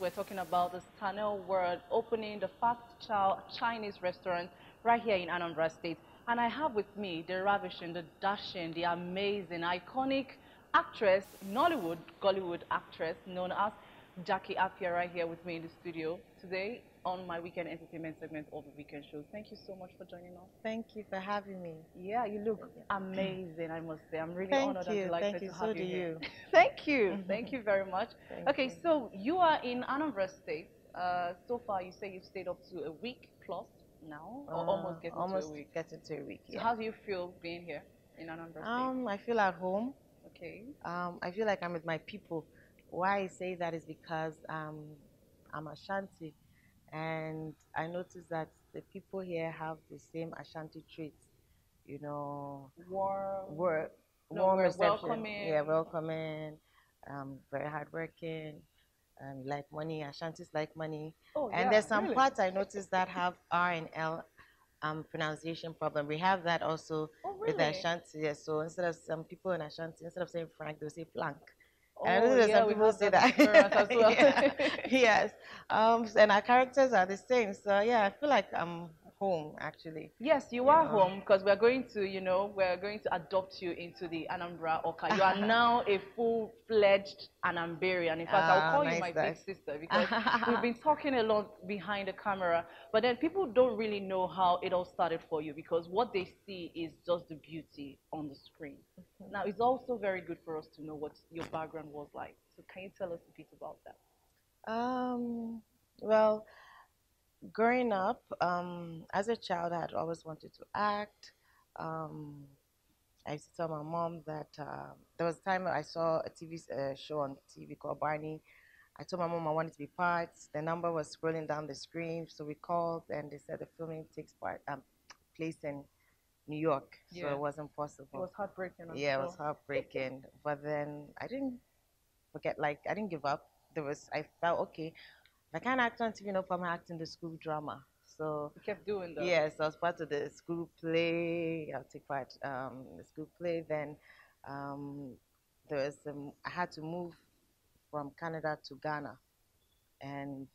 We're talking about the Stanel World opening the fast chow Chinese restaurant right here in Anambra State. And I have with me the ravishing, the dashing, the amazing, iconic actress, Nollywood, Gollywood actress known as Jackie Appiah right here with me in the studio today on my weekend entertainment segment of the weekend shows. Thank you so much for joining us. Thank you for having me. Yeah, you look amazing, I must say. I'm really honored Thank and you. Thank delighted you. to So have do you here. you. Thank you. Thank you very much. Thank Okay, you. so you are in Anambra State. So far, you say you've stayed up to a week plus now, or almost getting to a Almost week. getting to a week, So yeah. how do you feel being here in Anambra State? I feel at home. Okay. I feel like I'm with my people. Why I say that is because I'm Ashanti, and I noticed that the people here have the same Ashanti traits. You know, Warm. work, No, warm we're reception. welcoming. Yeah, welcoming. Very hardworking. Like money. Ashantis like money. Oh, And yeah, there's some really? parts I noticed that have R and L pronunciation problem. We have that also Oh, with the really? Ashanti. Yeah. So instead of some people in Ashanti, instead of saying Frank, they'll say Plank. And I Oh, know that yeah, some we people have say that in that. Nigerians as well. Yeah. Yes. And our characters are the same. So yeah, I feel like I'm home actually. Yes, you You are know. home because we're going to, we're going to adopt you into the Anambra Oka. You are now a full-fledged Anambarian. In fact, I'll Ah, call you nice my big that. sister because we've been talking a lot behind the camera, but then people don't really know how it all started for you because what they see is just the beauty on the screen. Now, it's also very good for us to know what your background was like. So can you tell us a bit about that? um, well, growing up, as a child, I had always wanted to act. Um, I used to tell my mom that there was a time I saw a TV show on TV called Barney. I told my mom I wanted to be part. The number was scrolling down the screen, so we called and they said the filming takes place in New York, so Yeah, it wasn't it possible. was heartbreaking, I'm Yeah, it was sure. heartbreaking. But then I didn't forget, like I didn't give up. I felt okay. If I can't act on TV, no problem, I act in the school drama. So You kept doing those. yes, I was part of the school play. I'll take part in the school play. Then um, I had to move from Canada to Ghana, and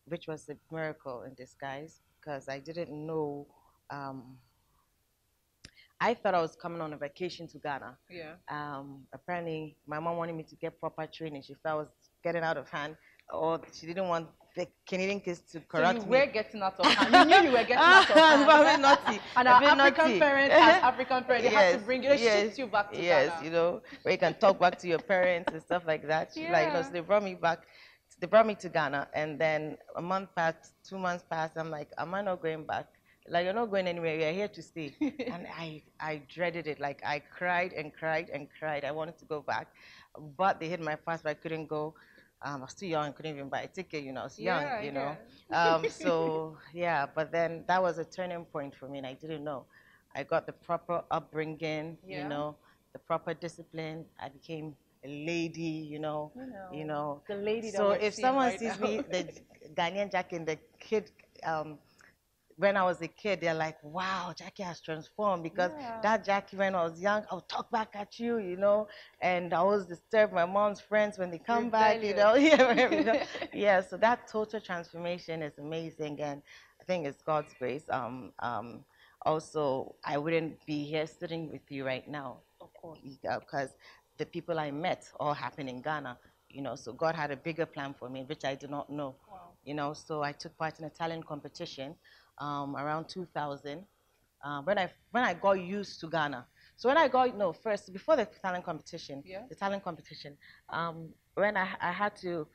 which was a miracle in disguise because I didn't know. Um, I thought I was coming on a vacation to Ghana. Yeah. Apparently, my mom wanted me to get proper training. She felt I was getting out of hand, or she didn't want the Canadian kids to So you correct me. were getting out of hand. You knew you were getting out of I'm hand. a bit naughty. And A our bit African naughty. parents, as African parents, they had to Yes, bring you, they yes, shipped you back to yes. Ghana. You know, where you can talk back to your parents and stuff like that. Like, Yeah. so they brought me back. They brought me to Ghana, and then a month passed, 2 months passed. I'm like, am I not going back? Like, you're not going anywhere. You're here to stay. And I dreaded it. Like, I cried and cried and cried. I wanted to go back, but they hit my passport. I couldn't go. I was too young, couldn't even buy a ticket, I was young, Yeah, yeah. So yeah, but then that was a turning point for me, and I didn't know. I got the proper upbringing, Yeah. the proper discipline. I became a lady, The lady that So we're if seeing someone right sees now. me, the Ghanaian Jackie and the kid, when I was a kid, they're like, wow, Jackie has transformed because Yeah. that Jackie, when I was young, I would talk back at you, and I always disturb my mom's friends when they come back, Rebellious. Yeah, so that total transformation is amazing, and I think it's God's grace. Also, I wouldn't be here sitting with you right now Of course. because the people I met all happened in Ghana, so God had a bigger plan for me, which I did not know, Wow. so I took part in a talent competition around 2000 when I got used to Ghana. So when I got no first before the talent competition, Yeah. when I had to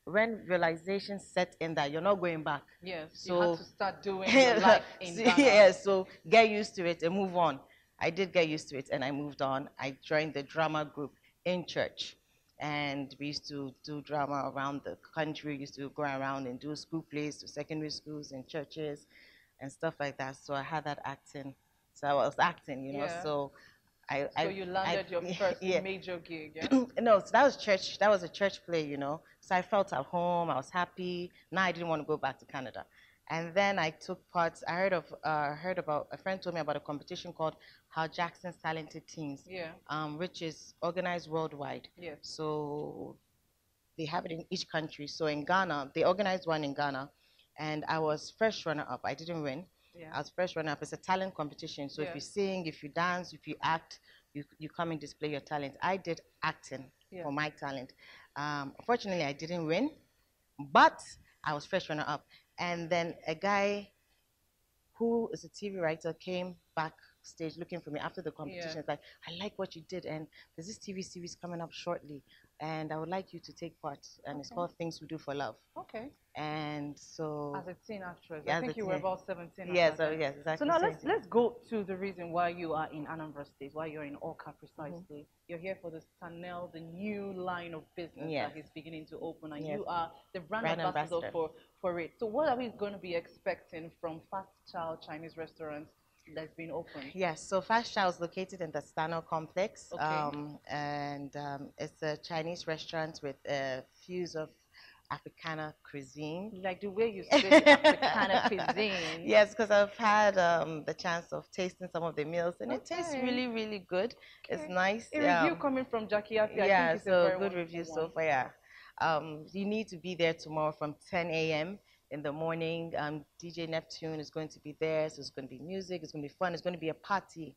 when realization set in that you're not going back. Yes. You had So to start doing your life in Ghana. yeah, so get used to it and move on. I did get used to it and I moved on. I joined the drama group in church. And we used to do drama around the country. We used to go around and do school plays to secondary schools and churches and stuff like that. So I had that acting. So I was acting. Yeah. So So you landed your first yeah. major gig, yeah? No, so that was church. That was a church play. So I felt at home. I was happy. Now I didn't want to go back to Canada. And then I took part. I heard about a friend told me about a competition called How Jackson's Talented Teens, Yeah. which is organized worldwide. Yes. So they have it in each country. So in Ghana, they organized one in Ghana, and I was first runner-up. I didn't win. Yeah. I was first runner-up. It's a talent competition. So if you sing, if you dance, if you act, you come and display your talent. I did acting for my talent. Unfortunately, I didn't win, but I was first runner-up. And then a guy who is a TV writer came backstage looking for me after the competition. It's like, I like what you did, and there's this TV series coming up shortly, and I would like you to take part. And it's called Things We Do for Love. Okay. And so, as a teen actress, I think you were about 17. Yes, yes, exactly. So now let's go to the reason why you are in Anambra State, why you're in Awka precisely. You're here for the Tanel, the new line of business that is beginning to open, and you are the brand ambassador for it. So what are we going to be expecting from Fast Chow Chinese restaurant that's been opened? Yes, so Fast Chow is located in the Stano complex, and it's a Chinese restaurant with a fuse of Africana cuisine. Like the way you say Africana cuisine. Yes, because I've had the chance of tasting some of the meals, and it tastes really, really good. It's nice. A review coming from Jackie Appiah. Yeah, so good review so far. Yeah. You need to be there tomorrow from 10 a.m. in the morning. DJ Neptune is going to be there, so it's going to be music, it's going to be fun, it's going to be a party.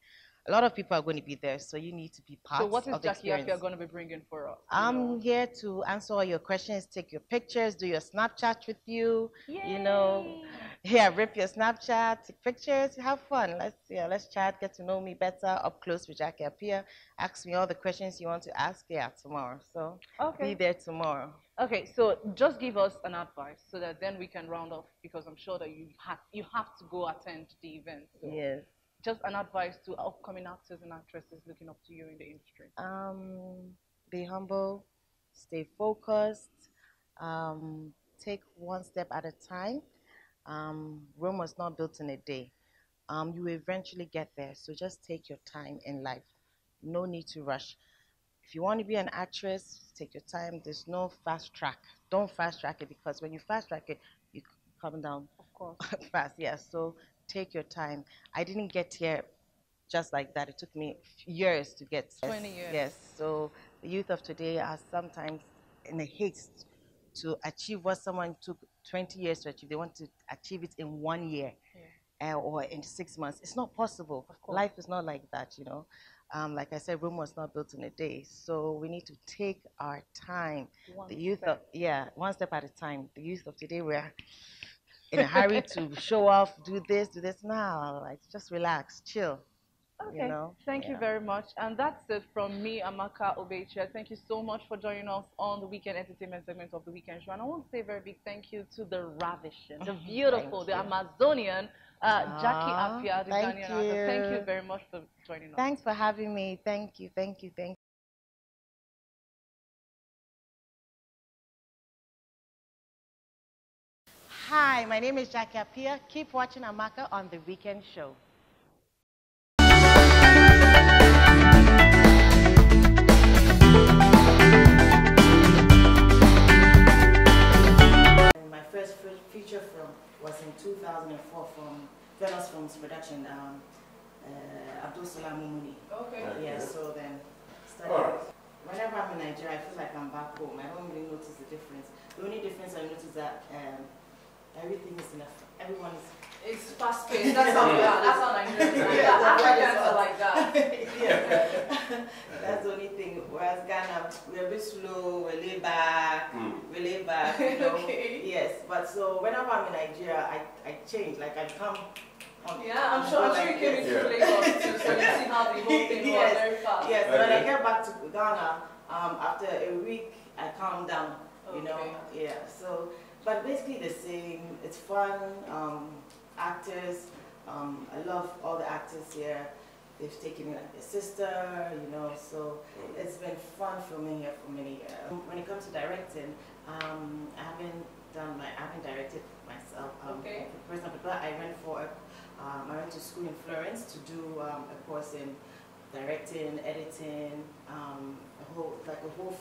A lot of people are going to be there, so you need to be part of the experience. So what is Jackie Appiah going to be bringing for us? I'm here to answer all your questions, take your pictures, do your Snapchat with you. Yay. You know, rip your Snapchat, take pictures, have fun. Let's chat, get to know me better up close with Jackie Appiah. Ask me all the questions you want to ask tomorrow. So be there tomorrow. Okay, so just give us an advice so that then we can round off, because I'm sure that you have to go attend the event. So. Yes. Just an advice to upcoming actors and actresses looking up to you in the industry. Be humble, stay focused, take one step at a time. Rome was not built in a day. You will eventually get there, so just take your time in life. No need to rush. If you want to be an actress, take your time. There's no fast track. Don't fast track it, because when you fast track it, you come down fast. So take your time. I didn't get here just like that. It took me years to get 20 years. Yes. So the youth of today are sometimes in a haste to achieve what someone took 20 years to achieve. They want to achieve it in 1 year or in 6 months. It's not possible. Life is not like that, you know. Like I said, Rome was not built in a day. So we need to take our time. One step at a time. The youth of today, we're in a hurry to show off, do this. Now, like, just relax, chill. Okay, you know? Thank you very much. And that's it from me, Amaka Obeche. Thank you so much for joining us on the weekend entertainment segment of the weekend show. And I want to say a very big thank you to the ravishing, the beautiful, the Amazonian Jackie Appiah, the Ghanian Actress. Thank you very much for joining us. Thanks for having me. Thank you. Hi, my name is Jackie Appiah. Keep watching Amaka on The Weekend Show. My first feature film was in 2004 from Velos Films Production, Abdul Salam Mumuni. Okay. Yeah, so then started. Whenever I'm in Nigeria, I feel like I'm back home. I don't really notice the difference. The only difference I notice is that everything is everyone is. It's fast paced. That's how we are. That's how Nigerians are. Africans are like that. That's the only thing. Whereas Ghana, we're a bit slow. We're laid back. You know. Yes, but so whenever I'm in Nigeria, I change. Like I come. I'm sure you came into Lagos too, so you see how the whole thing was very fast. Yes, when I get back to Ghana, after a week, I calm down. You know. Yeah. So. But basically the same. It's fun. Actors. I love all the actors here. They've taken me like their sister, you know. So it's been fun filming here for many years. When it comes to directing, I haven't directed myself. For example, but I went to school in Florence to do a course in directing, editing, a whole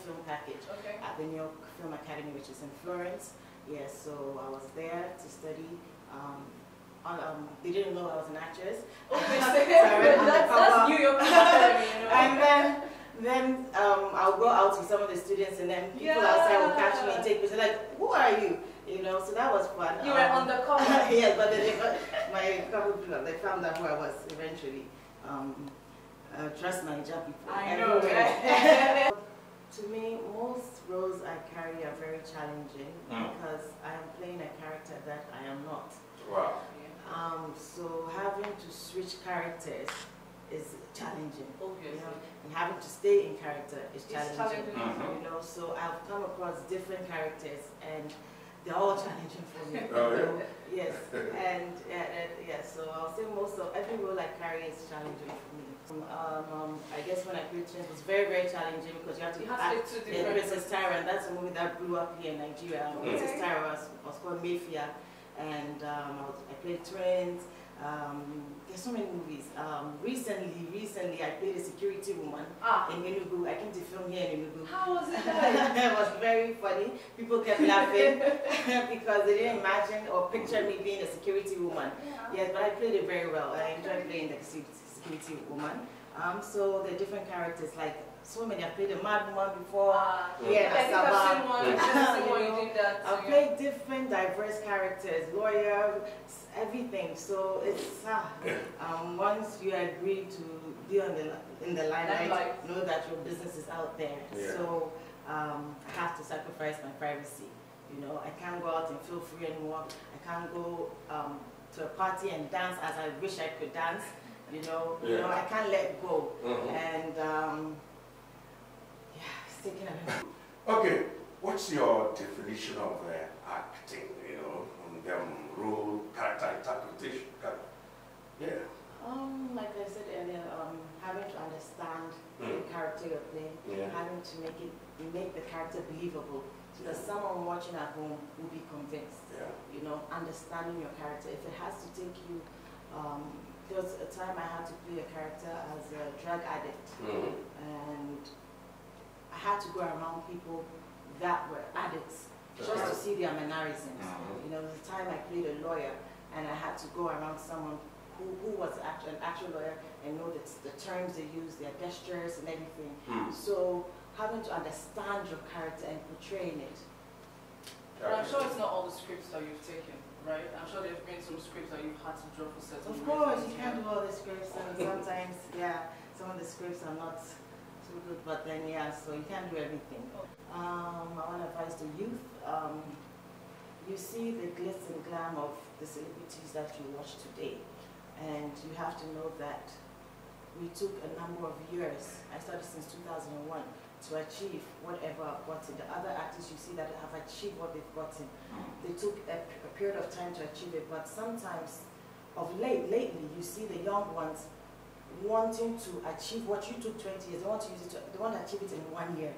film package at the New York Film Academy, which is in Florence. Yes, so I was there to study. They didn't know I was an actress. Okay, that's New York Academy, you know. And then I'll go out with some of the students, and then people outside will catch me and take pictures. Like, who are you? You know, so that was fun. You were undercover. Yes, but then my couple people, they found out who I was eventually. Trust my job people. I know, right? To me, most roles I carry are very challenging because I am playing a character that I am not. Wow. So having to switch characters is challenging. Obviously. You know, and having to stay in character is challenging. challenging. You know, so I've come across different characters and they're all challenging for me. Oh, yeah? So, yes, and yes. So I'll say most of every role I carry is challenging for me. I guess when I played Twins, it was very, very challenging because you have to act in Princess Tyra, and that's a movie that blew up here in Nigeria. Princess Tyra was called Mayfair, and I played Twins. There's so many movies. Recently I played a security woman in Enugu. I came to film here in Enugu. How was it like? It was very funny. People kept laughing because they didn't imagine or picture me being a security woman. Yes, but I played it very well. I enjoyed playing the security woman. So the different characters, like so many. I've played a mad woman before. I think I've seen one. You did that. I've played different diverse characters, lawyer, everything. So it's once you agree to be in the limelight, know that your business is out there. Yeah. So I have to sacrifice my privacy. You know, I can't go out and feel free anymore. I can't go to a party and dance as I wish I could dance. You know, I can't let go. And yeah, it's taking a minute. Okay, what's your definition of acting? You know, role, character interpretation. Yeah. Like I said earlier, having to understand the character you're playing, having to make the character believable, so that someone watching at home will be convinced. You know, understanding your character. If it has to take you, there was a time I had to play a character as a drug addict, and I had to go around people that were addicts just to see their mannerisms. You know, the time I played a lawyer, and I had to go around someone who was an actual lawyer and know the terms they use, their gestures and everything. So having to understand your character and portraying it. But I'm sure it's not all the scripts that you've taken, right? I'm sure there have been some scripts that you've had to draw for certain reasons. Of course, you can't do all the scripts, and sometimes, some of the scripts are not too good, but then, so you can't do everything. I want to advise the youth, you see the glitz and glam of the celebrities that you watch today, and you have to know that we took a number of years, I started since 2001, to achieve whatever I've gotten. The other artists you see that have achieved what they've gotten, they took a period of time to achieve it, but sometimes, lately, you see the young ones wanting to achieve what you took 20 years, they want to use it, they want to achieve it in 1 year,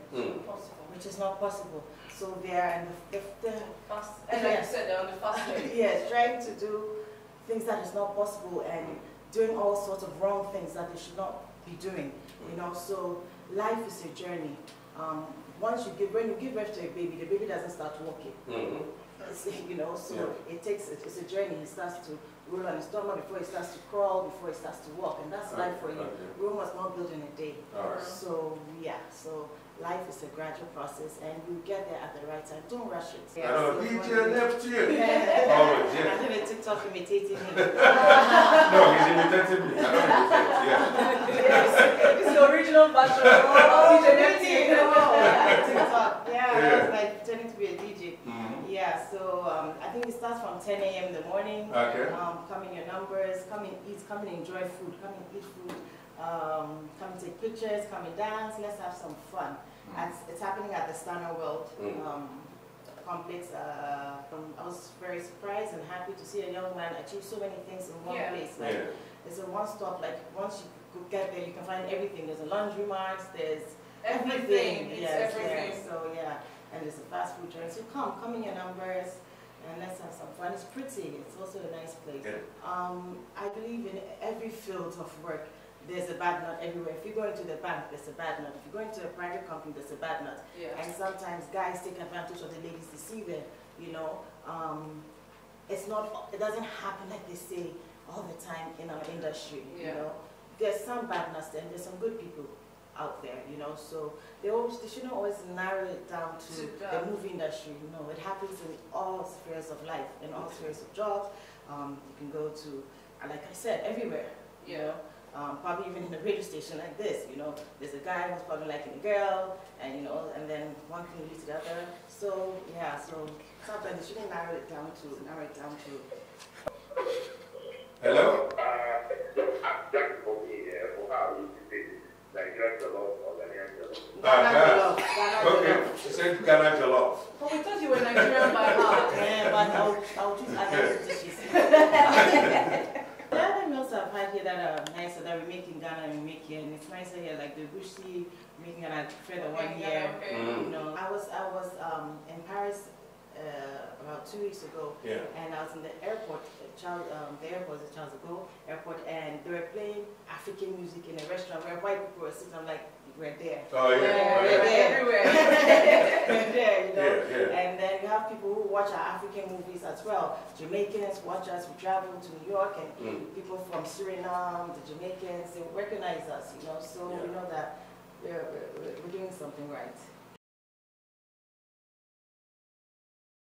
which is not possible. So they're in the fast, and like you said, they're on the fast lane. Yes, trying to do things that is not possible and doing all sorts of wrong things that they should not be doing. You know, so life is a journey. When you give birth to a baby, the baby doesn't start walking. You know, so it's a journey. He starts to roll on his stomach before he starts to crawl, before he starts to walk, and that's life for you. Rome was not built in a day. So so life is a gradual process, and you get there at the right time. Don't rush it. DJ left you. I think a TikTok imitating me. No, he's imitating me. I don't imitate. This is the original version of DJ left TikTok. I was like pretending to be a DJ. So I think it starts from 10 a.m. in the morning. Come in your numbers, come and eat, come and enjoy food, come and eat food. Come and take pictures, come and dance, let's have some fun. It's happening at the Stanner World complex. I was very surprised and happy to see a young man achieve so many things in one place. Like, it's a one-stop, like once you get there, you can find everything. There's a laundromat, there's everything. Everything. So and there's a fast food joint. So come in your numbers, and let's have some fun. It's pretty. It's also a nice place. I believe in every field of work, there's a bad nut everywhere. If you go into the bank, there's a bad nut. If you go into a private company, there's a bad nut. And sometimes guys take advantage of the ladies to see them. You know, it doesn't happen like they say all the time in our industry. You know, there's some bad nuts and there's some good people. out there, you know. So they shouldn't always narrow it down to the movie industry. You know, it happens in all spheres of life, in all spheres of jobs. You can go to, like I said, everywhere. You know, probably even in a radio station like this. You know, there's a guy who's probably liking a girl, and you know, and then one can lead to the other. So yeah, so sometimes they shouldn't narrow it down to. Hello? Okay, she said Ghana Jollof. But we thought you were Nigerian by heart. Yeah, but I'll choose other dishes. The other meals I've had here that are nicer that we make in Ghana and we make here, and it's nicer here, like the bushi making, and I prefer the one here. You know, I was in Paris about 2 weeks ago, and I was in the airport, the airport is Charles de Gaulle Airport, and they were playing African music in a restaurant where white people were sitting. I'm like, we're there. Oh yeah, we're there. Everywhere. We're there, you know. And then you have people who watch our African movies as well. Jamaicans watch us. We travel to New York, and people from Suriname, the Jamaicans, they recognize us, you know. So we know that we're doing something right.